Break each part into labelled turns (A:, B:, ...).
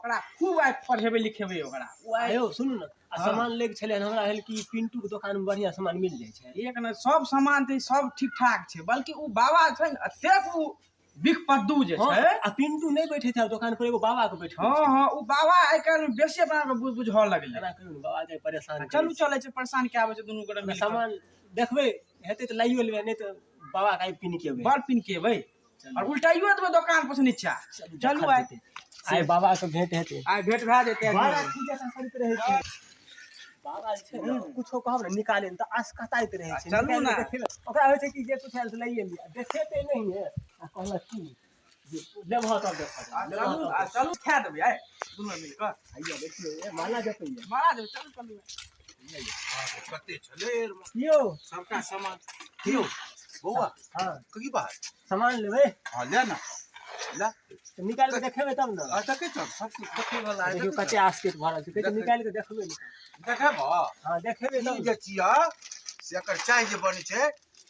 A: ओकरा खूब आइ पढ़ेबे लिखेबे ओकरा
B: आयो सुनू ना सामान लेके छले हमरा हेल कि पिंटू के दुकान में बढ़िया सामान मिल जाय छै
A: एक न सब सामान ते सब ठीक ठाक छै बल्कि उ बाबा छै न अतेक उ बिख पद्दू जे छै
B: आ पिंटू नहीं बैठे थे दुकान पर एगो बाबा के बैठे
A: हां उ बाबा आइ काल बेसी अपना के बुझ लगले
B: एना करू बाबा के परेशान
A: चलू चले छै परेशान के आबे छै दुनू गोटे मिल
B: सामान देखबे हेते त लाइयो लेबे नहीं त बाबा के पिन के
A: बड़ पिन के भाई और उल्टाइयो देबे दुकान पर से नीचा चलू
B: आइ बाबा के भेंट हेते
A: आइ भेंट भए जेते
B: बड़ा चीज ऐसा करते रहे छै बाबा छै कुछो कहब न निकाले त आसकताइत रहे छै
A: चलू ना
B: ओकरा होय छै कि जे कुछ आयल से लइए लिया देखेते नहीं है आ कहला की जे लेबह त देखा
A: चलू खा देबे आइ दुनू मिल के
B: आइया देखियो माला जपइया
A: मारा देबे चलू चलू
C: कते छले
B: कियो
C: सबका सामान कियो बौआ
B: हां
C: की बात
B: सामान लेबे
C: हां ले ना ला
B: तो निकाल के देखेबे तब न
C: आ तके सब सब कुछ देखे वाला है
B: देखियो कते आस्केट भरल छै ते निकाल के देखबे
C: देखब
B: हां देखेबे
C: ई जे छिया से एकर चाय जे बनै छै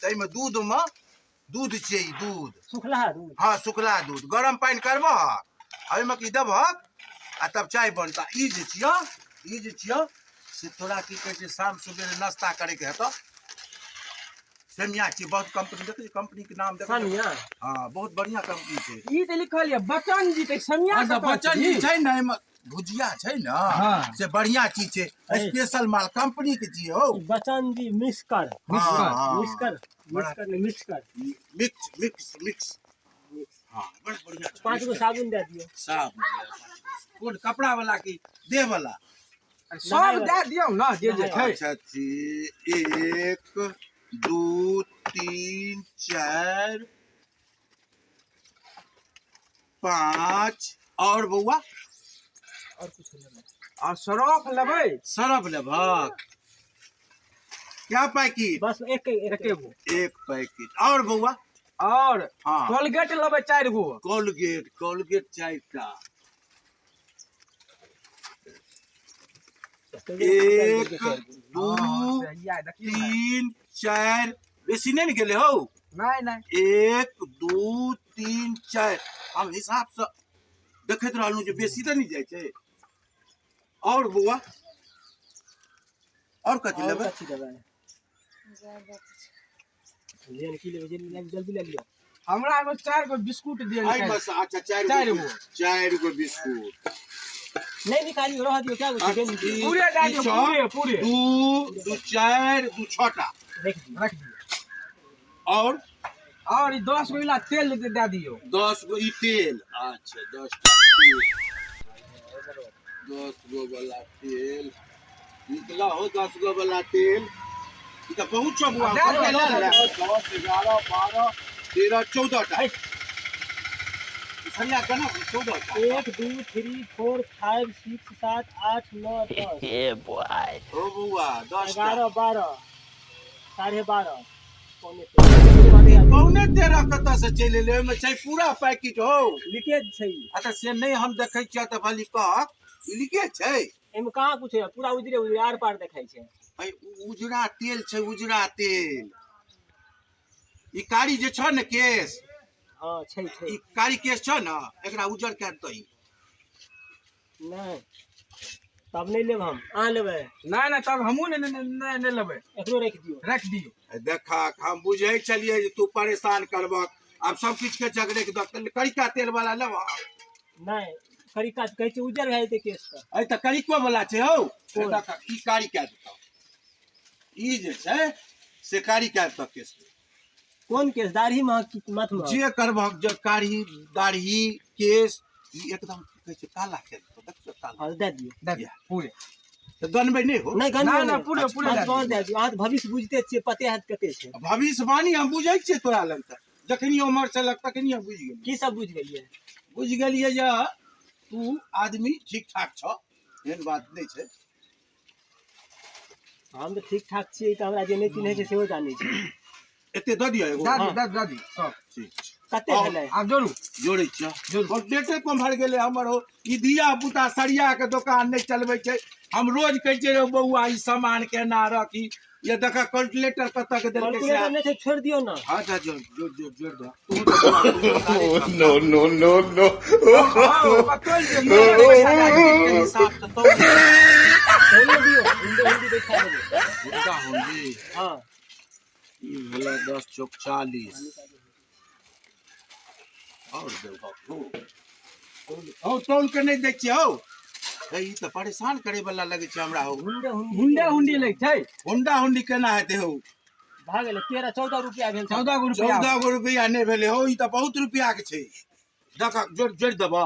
C: तै में दूध में दूध छै दूध
B: सुखला दूध
C: हां सुखला दूध गरम पानी करबह ओइ में की देबह आ तब चाय बनता ई जे छिया से तोरा की कहै छै शाम सवेरे नाश्ता करे के हेतो सेमिया छी बहुत कंपनी देखे कंपनी के नाम देखो
B: सेमिया
C: हां बहुत बढ़िया कंपनी छै
A: ई त लिखल है बच्चन जी के सेमिया
C: हां बच्चन जी छै न एमे भुजिया छै न से बढ़िया चीज छै स्पेशल माल कंपनी के छी हो
B: बच्चन जी मिक्सकर
C: मिक्स हां बड़ बढ़िया
B: 5 गो साबुन दे दियो
C: साबुन कोन कपड़ा वाला की देह वाला
A: सब दे दियो न जे छै
C: अच्छा 1 2 3 4 5 और बउआ
B: और कुछ लेबै
A: और सरफ लेबै
C: सरफ लेबक क्या पैकेट
B: बस एक
C: पैकेट और बउआ
A: और
C: हां
A: कोलगेट लेबै 4 गो
C: कोलगेट 4 टा 1 2 3 4 बेसी नहीं गेले हो
A: नहीं
C: 1 2 3 4 हम हिसाब से देखत रहलू जे बेसी त नहीं जाय छै और बुआ और कथि लेबै
B: लेन की लेबै जल्दी ले लियो
A: हमरा एगो 4 गो बिस्कुट दियो
C: आई बस अच्छा 4 गो बिस्कुट
B: नहीं निकालियो रह दियो क्या
A: पूरे डालियो पूरे
C: 2 4 2 6 टा
B: रख दियो
A: और ई 10 गो तेल दे दियो
C: 10 गो ई तेल अच्छा 10 टा तेल 10 गो वाला तेल निकला हो 10 गो वाला तेल ई त बहुत सब हुआ 10 11 12 13 14 टा सरिया कना 14 टा
B: 1 2 3 4 5 6 7 8 9 10 ए बॉय
C: ओ बुआ 10
B: 11 12 12:30
C: पौने 13 कत से चले ले में छै पूरा पैकेट हो
B: लीकेज छै
C: अच्छा से नहीं हम देखै छियै त भली कह ई लीकेज छै
B: एमे कहां कुछ है पूरा उजरे आर पार देखाई छै
C: भाई उजरा तेल छै उजरा तेल ई कारी जे छ न केस
B: हां छै
C: ई कारी केस छ न एकरा उजर के दई
B: नहीं तब नहीं लेब हम आ लेबै
A: नहीं तब हमहू नहीं लेबै
B: एकरो रख दियो
C: देखा हम बुझै छलिए जे तू परेशान करबक अब सब किछ के झगड़े के करिका तेल वाला लेब
B: नहीं करिका कहै छै उजर है ते केस का
C: ए त करिको वाला छै हो ई कारी के देता ई जे छै से कारी के देता केस
B: कौन केस दाढ़ी में मत में
C: जे करबक जे कारी दाढ़ी केस ई एकदम कहै छै काला के देखो काला
B: दे दियो
A: पूरे
C: तो गनबे नहीं हो
B: नहीं गनबे
A: ना पूरे
B: दे दियो आज भविष्य बुझते छियै पते हाथ कते छै
C: भविष्यवाणी हम बुझै छियै तोरा लग त जखनी उमर से लग तखनी हम बुझ गेलियै
B: की सब बुझ
C: गेलियै जे तू आदमी ठीक ठाक छ एहन बात नहीं छै
B: हम तो ठीक ठाक छियै त हमरा जे नहीं चिन्है छै सेहो जानै छै
C: एते द दियो एगो
A: दादी सब
C: ठीक
B: कते भेलै
A: आब
C: जोड़ै छियै और डेटे कम भर गेलै हमर ई दिया बुता सरिया के दुकान नहीं चलबै छै हम रोज कहै छियै रे बउआ ई सामान के ना रखी ये देखा कैलकुलेटर कत के देलकै से
B: कैलकुलेटर नहीं थे छोड़ दियो ना।
C: अच्छा जोड़ दो तू
D: no, no, no, no.
C: हिसाब से तो
B: बोल दियो हिंदी दिखा दे।
C: हुंडा हुंडी
B: हां
C: ई भेलै 10 चौक 40 और देखो तौल के नहीं दै छियै हौ ई तऽ परेशान करे वाला लगे छै हमरा हौ
A: हुंडे लै छै।
C: हुंडा हुंडी केना हेतै हौ
B: भाग गेलै 13-14 रुपया भेल
A: 14 गो रुपया
C: 14 गो रुपया नहीं भेले हो ई तऽ बहुत रुपया के छै देख जोड़ देबा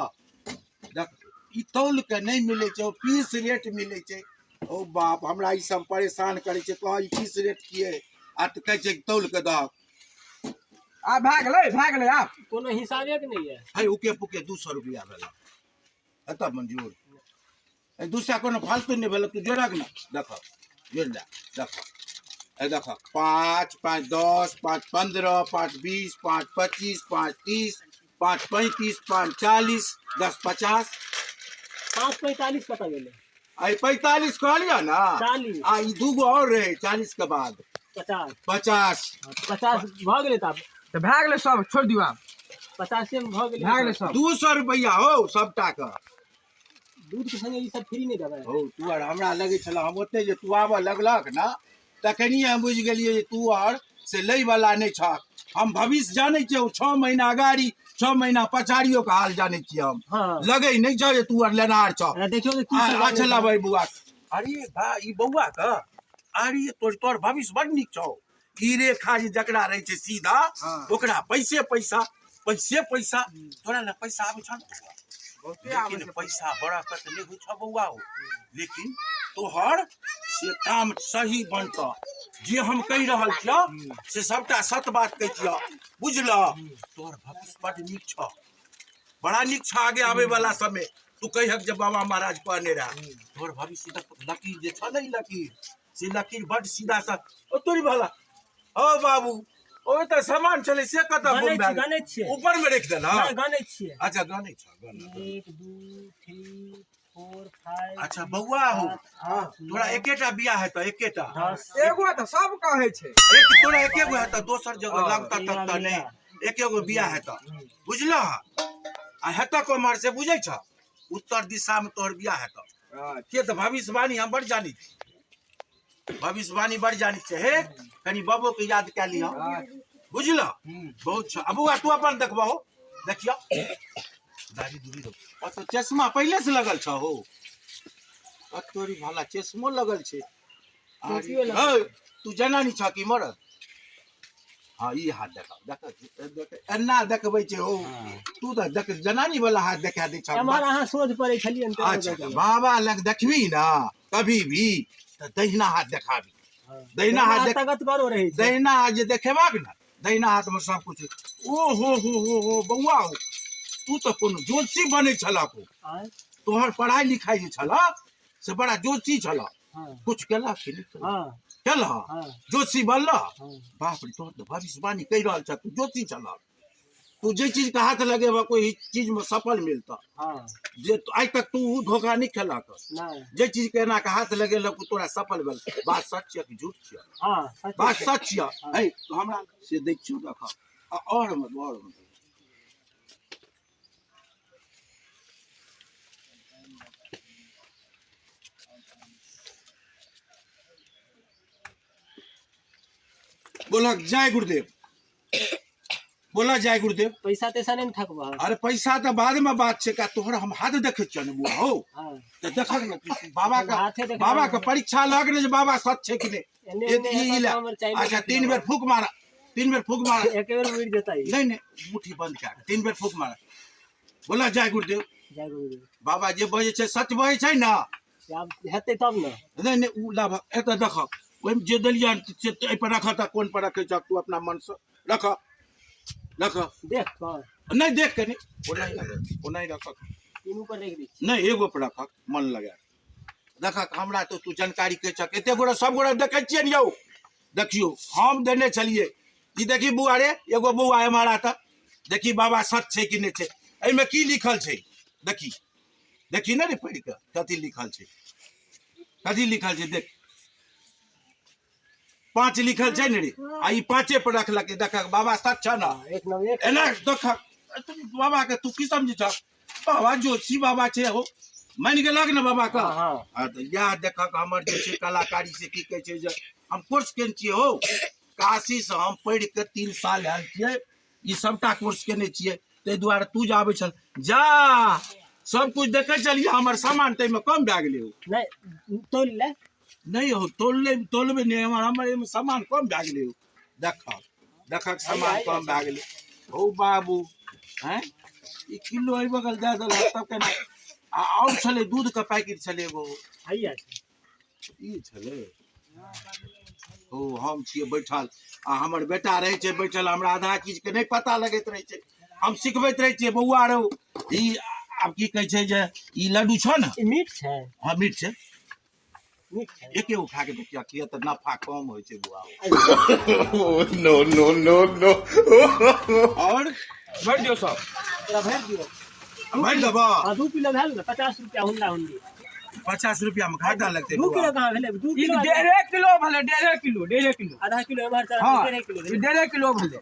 C: देख ई तौल के नहीं मिले छै पीस रेट मिले छै ओ बाप हमरा ई सब परेशान करे छै कह ई पीस रेट किए आ तऽ कहै छै तौल के दह
A: आ भाग ले आप
B: कोनो हिसाबे के नहीं है।
C: है उके पुके 200 रुपया भेल एतऽ मंजूर ए दूसरा कोनो फालतू नहीं भेल तू जोड़क ना देख जोड़ ले देख ए देख 5 5 10 5 15 5 20 5 25 5 30 5 35 5 40 10 50
B: 5:45 कत गेलै
C: आई 45 कहलिया ना
B: 40
C: आ ई दूगो और रहे 40 के बाद
B: 50
C: 50
B: भ गेलै त
A: तो भाग ले सब छोड़ दियो आप
B: 50 में भ गेलै।
A: भाग ले सब
C: 200 रुपया हो सबटा के
B: दूध के संगे ई सब फ्री नहीं देबै।
C: हो तू आर हमरा लगे छल हम ओते जे तू आबऽ लगलक ना तखनिए हम बुझि गेलियै जे तू आर से लै वाला नहीं छ हम भविष्य जानै छियै 6 महीना अगाड़ी 6 महीना पछाड़ियो के हाल जानै छियै हम
B: हां
C: लगे नहीं छ जे तू आर लेनार छ
B: देखियो कि की सब
C: चला भाई बुआ अरे बा ई बौआ का अरे तोर भविष्य बड़ नीक छौ ई रेखा जे जकरा रहे छै सीधा ओकरा पैसे पैसा तोरा ले पैसा आबै छ लेकिन पैसा बड़ा कत नहीं हो छ बौआ हो लेकिन तोहर से काम सही बनत जे हम कहि रहल छियौ से सबटा सत बात कहि छियौ बुझल तोहर भविष्य बड़ नीक छ बड़ा नीक छ आगे आवे वाला समय तू कहिक जे बाबा महाराज कहने रहा तोहर भविष्य लकीर जे छ नहीं लकीर से लकीर बड़ सीधा सा ओ तोरी भला ओ बाबू ओ त सामान चले से कत
B: गाने छियै
C: ऊपर में रख देला
B: गाने छियै।
C: अच्छा गाने छ
B: 1 2 3 4 5
C: अच्छा बौआ हो तोरा एकेटा बियाह है त एकेटा
A: एगो तो सब कहे छै
C: एक तोरा एकेगो है त दोसर जगह लगता तक नहीं एकेगो बियाह है त बुझल आ हेत कोमर से बुझै छ उत्तर दिशा में तोहर बियाह है त के त भविष्यवाणी हम बड़ जानी भविष्यवाणी बड़ जानी छै हे कनी बाबू के याद कै लिया बुझल बहुत छ अबुआ तू अपन देखबो देखियो दाढ़ी दूरी रो तो चश्मा पहले से लगल छ हो तोरी भाला चश्मो लगल छे तू जनानी छ कि मरद हाँ ई हाथ देख एना देखबै छे हो तू त देख जनानी वाला हाथ देखा दे छ
B: हमर अहाँ सोच पड़े छलियन त
C: अच्छा बाबा लग देखबी ना कभी भी त दहिना हाथ देखाबी दहिना हाथ
B: ताकत करो रही छै
C: दहिना हाथ जे देखेबाक ना दहिना हाथ में सब कुछ ओ हो बौआ हो तू तो कोनो जोशी बने छला को तोहर पढ़ाई लिखाई जे छला से बड़ा जोशी छला कुछ केला कि नहीं
B: हां
C: केला जोशी बनला बाप रे तोहर तो भविष्यवाणी कहि रहल छ तू जोशी छला तू जे चीज के हाथ लगेबा कोई चीज में सफल मिलता
B: हां
C: जे आज तक तू धोखा नहीं खेला कर
B: नहीं
C: जे चीज के एना के हाथ लगेलक तोरा सफल भेल बात सच छै कि झूठ छै
B: हां
C: बात सच छै है तो हमरा से देखियो देखा और बोला जय गुरुदेव बोला जय गुरुदेव
B: पैसा तैसा नहीं ठकबा
C: अरे पैसा तो बाद में बात छै का तोहरा हम हाथ देखे छ न बुआ हो तो देखक न बाबा का परीक्षा लग ने बाबा सच छै कि नहीं अच्छा 3 बेर फूक मारा 3 बेर फूक मारा
B: एक बेर उड़ जेता
C: नहीं नहीं मुट्ठी बंद कर 3 बेर फूक मारा बोला जय गुरुदेव बाबा जे बजे छै सच बजे छै ना
B: अब हेतै तब न
C: नहीं नहीं उ लाभ एत देख ओइ जे दलिया ए पर रख त कोन पर रखे छ तू अपना मन से रख रख
B: देख
C: नहीं देख के नहीं ओ नहीं रख
B: तीनों पर रख दी
C: नहीं एगो पर रख मन लगा देख हमरा तो तू जानकारी के छ एते गोरा सब गोरा देखे छियै न यौ देखियो हम देने छलिए ई देखी बुआ रे एगो बुआ है हमारा त देखी बाबा सच छै कि नहीं छै एई में की लिखल छै देखी देखी ना रे पढ़ के कथी लिखल छै देख 5 लिखल छै ने रे आ ई 5 पर रखलकै देख बाबा सच छ ना
B: एक नंबर एक
C: एना देख बाबा के तू की समझ छ बाबा जोशी बाबा छै हो मान गेलक ने बाबा का
B: हाँ।
C: हां तो यह देख हमर जे छै कलाकारी से की कहै छै जे हम कोर्स केन छियै हो काशी से हम पढ़ के 3 साल आयल छियै ई सबटा कोर्स केने छियै तै दुआरे तू जे आबै छल जा सब कुछ देखे चलिए हमर सामान तै में कम भए गेलै हो
B: नहीं तोल ले
C: नहीं हो तोलबे नहीं हमर एमे सामान कम भए गेलै हो देखक सामान कम भए गेलै हो बाबू हैं ई किलो एहि बगल दे देल तब केना आ और छले दूध के पैकेट छले एगो
B: हैया
C: ई छले ओ हम छिए बैठल आ हमर बेटा रहे छै बैठल हमरा आधा चीज के नहीं पता लगैत रहे छै हम सिखबैत रहे छियै बौआ रो ई आब की कहै छै जे ई लड्डू छ ने
B: ई मीठ छै
C: हां मीठ छै
B: मीठ छै
C: एके गो खा के देखिया किया तो नफा कम होय छै बुआ
D: no, no, no, no.
C: और
A: भर दियो सब
B: तोरा भर दियो
C: भर देबा
B: हां 2 किलो भेल ना 50 रुपया हुंडा हुंडी
C: 50 रुपया में घाटा लगते
B: 2 किलो कहां भेले 2
A: ई
B: किलो
A: 1.5 किलो भले 1.5 किलो
B: आधा किलो एमहर चला
A: हाँ
B: 1.5 किलो
A: ई 1.5 किलो भले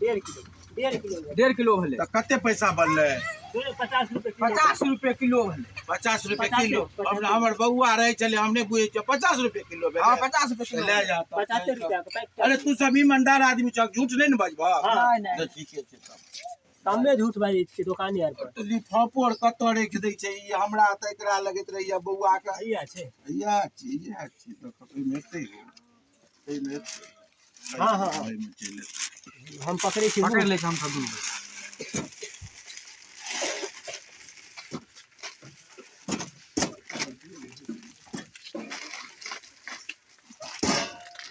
B: 1.5 किलो 1.5 किलो
A: 1.5 किलो भले
C: तो कते पैसा बनले
B: 50 रुपए
A: 50 रुपए किलो भले
C: 50 रुपए
B: 50
C: किलो
B: रुपए,
C: अब हमर बउआ रहे चले हमने बुझे छै 50 रुपए किलो भेले
A: हां 50 रुपए किलो
C: ले जाता
B: 75 रुपया का पैक
C: अरे तू सब ईमानदार आदमी छ झूठ नहीं न बजबा
B: हाँ।
A: नहीं
C: तो ठीके छै तब
B: कमे झूठ बाजी छै दुकान यार पर
C: तो लिफाफो और कत रख दै छै ई हमरा त एकरा लगैत रहिया बउआ के
B: हैया छै
C: या छी तो कतई मेते हो ए में
B: हाँ, हाँ, हाँ।
C: में चले
B: हम पकड़े छी
A: पकड़ ले हम सब दूर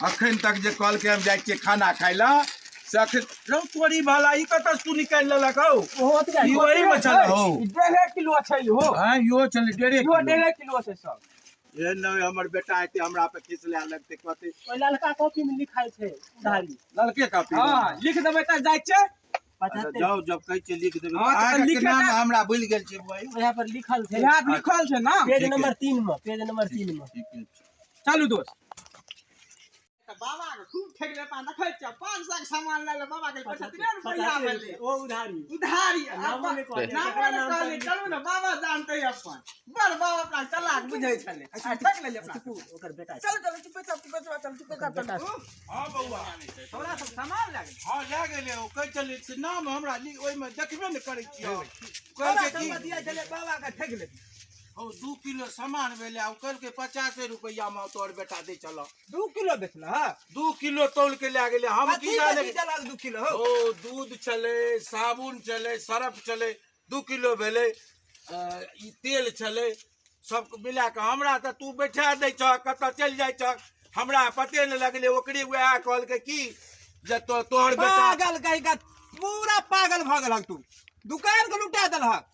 C: अखन तक जे कहल के हम जाय छियै खाना खाय ला से अखन रौ तोरी भाला ई कत तू निकाल लेलक हो
B: बहुत का
C: ई वही में चल हो
A: 1.5 किलो छै हो
C: हां यो चल डेढ़े
A: यो 1.5 किलो छै सब
C: ए न हमर बेटा आते हमरा पे खिसले लगते कहते
B: ओइ ललका कॉपी में लिखाई छै उधारी
C: ललके कापी
A: हां लिख देबै त जाय छै
B: 75
C: जाओ जब कहै छै लिख देबै
A: हाँ, तो
C: अहाँके
A: लिखे
C: नाम
A: ना।
C: हमरा भूल गेल छै भाई
B: यहाँ पर लिखल छै
A: यहाँ लिखल छै ना
B: पेज
C: ठीक है।
B: नंबर 3 में पेज नंबर 3 में
C: ठीक है
A: चालू दोस्त बाबा के खूब ठेक ले पा देखै छ 500 के सामान ले ले बाबा के 75 रुपया भेले
B: ओ उधारी
A: उधारी
B: नामो
A: अपन
B: ने कहले,
A: नामो
B: एकरा
A: ने
B: नाम
A: कहले
B: पर-
A: चलू ना बाबा जानते अपन बड़ बाबा अपना चलाक बुझै छले आ ठेक ले ले अपना
B: तू ओकर बेटा छै।
A: चल चल चुप चल
C: हां बौआ
A: हमरा सब सामान लागे
C: हां ले गेले ओ कह चले से नाम हमरा ओइ में देखबे न करै छियै
A: बाबा
C: कहल के
A: सब
C: की
A: दिया चले बाबा के ठेक ले
C: ओ 2 किलो सामान भेले आ कहल के 50 रुपया में तोर बेटा दे चलो
A: 2 किलो बेचला हां
C: 2 किलो तौल के ले गेले हम की जाने
A: चलाक 2 किलो हो
C: ओ दूध चले साबुन चले सरफ चले 2 किलो भेले ई तेल चले सब मिला के हमरा त तू बैठा दै छ कत चल जाय छ हमरा पते न लगले ओकरे वह कहल के की जे तोहर बेटा
A: पागल कहि का पूरा पागल भ गेल तू दुकान के लुटा देलहक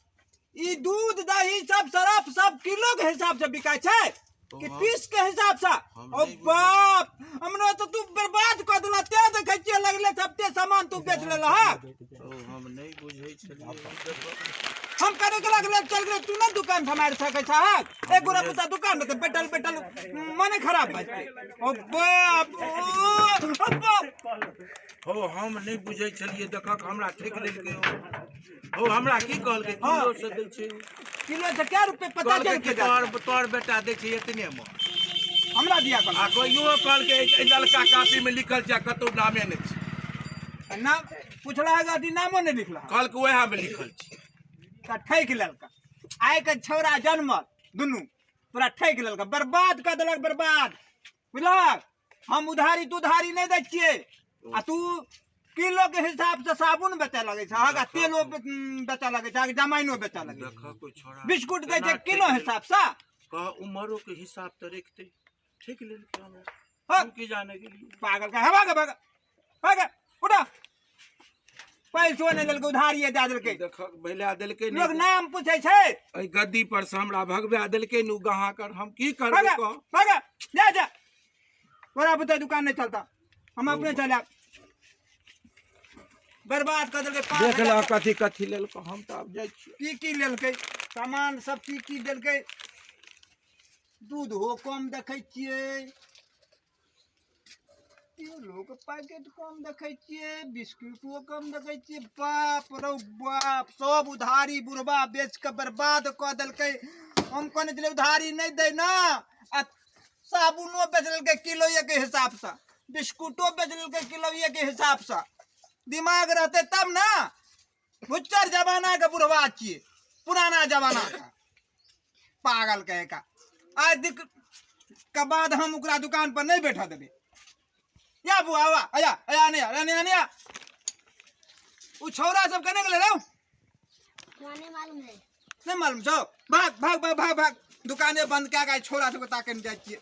A: ई दूध दही सब सरफ सब किलो के हिसाब से बिकाय छै कि पीस के हिसाब से ओ बाप हमरो तो तू बर्बाद कर देला ते देखै छियै लगले सबते सामान तू बेच लेला ह
C: हम नहीं बुझै छलिए
A: हम करे के लगले चल गेले तू ना दुकान समार सकै छ एक गोरा पुता दुकान में तो बैठल मन खराब भ जाय ओ बाप ओ बाप
C: हो हम नहीं बुझै छलिए देखक हमरा ठेक लेलकै हो हमरा की कहल के किलो से दै छै
A: किलो से क्या रुपए पता
C: कहल
A: चल
C: के
A: के
C: तोर बेटा दै छै इतने में
A: हमरा दिया कर
C: आ कोइयो कहल के ए ललका कापी में लिखल छै कतौ नामे नहीं छै
A: नाम पूछला है अथी नामो नहीं लिखला
C: कहल के वएह में लिखल छै
A: त ठैक लेलका आइ के छौरा जन्मल दुनू पूरा ठैक लेलका बर्बाद कर देलक बर्बाद बुझलक हम उधारी तू उधारी नहीं दै छियै आ तू किलो के हिसाब से साबुन बेचे लगे छै आगा तेलो बेचे लगे छै आगा जमाइनो बेचे लगे छै
C: देखा कोई छोड़ा
A: बिस्कुट दै छै किलो हिसाब से
C: कह उमरो के हिसाब तो रखते ठीक ले हमरा
A: हाँ।
C: हम की जाने के लिए
A: पागल का है भाग उठा पैसो नहीं देलकै उधारिये दे देलकै
C: देख भैला देलकै
A: लोग
C: नहीं
A: नाम पूछे छै
C: ए गद्दी पर से हमरा भगवा देलकै नु गहा कर हम की करबै
A: भागा
C: कह
A: भागा जा जा तोरा बुते दुकान नहीं चलता हम अपने चले बर्बाद कर देलकै
C: देख ल कथी कथी लेलको हम तो अब जाय छी
A: की लेलकै सामान सब की देलकै दूध हो कम देखै छियै तेलो के पैकेट कम देखे छिए, बिस्कुटो कम देखे छिए। बाप रे बाप, सब उधारी बुढ़वा बेच के बर्बाद क देलकै। हम कहने छलिए उधारी नहीं दे ना। आ साबुनो बेच लेलकै किलो के हिसाब से, बिस्कुटो बेच लेलकै किलो के हिसाब से। दिमाग रहते तब ना। भुच्चर जमाना के बुढ़वा छिए, पुराना जमाना का पागल कहे का। आज के बाद हम ओकरा दुकान पर नहीं बैठा देबे। या बुआ आवा, आया आया नहीं आया नहीं आया। उ छौरा सब कने गेले रहो?
D: नहीं मालूम है।
A: नहीं मालूम छौ? भाग भाग भाग भाग भाग, दुकाने बंद क्या का छोरा सब ताके न जाय छिए।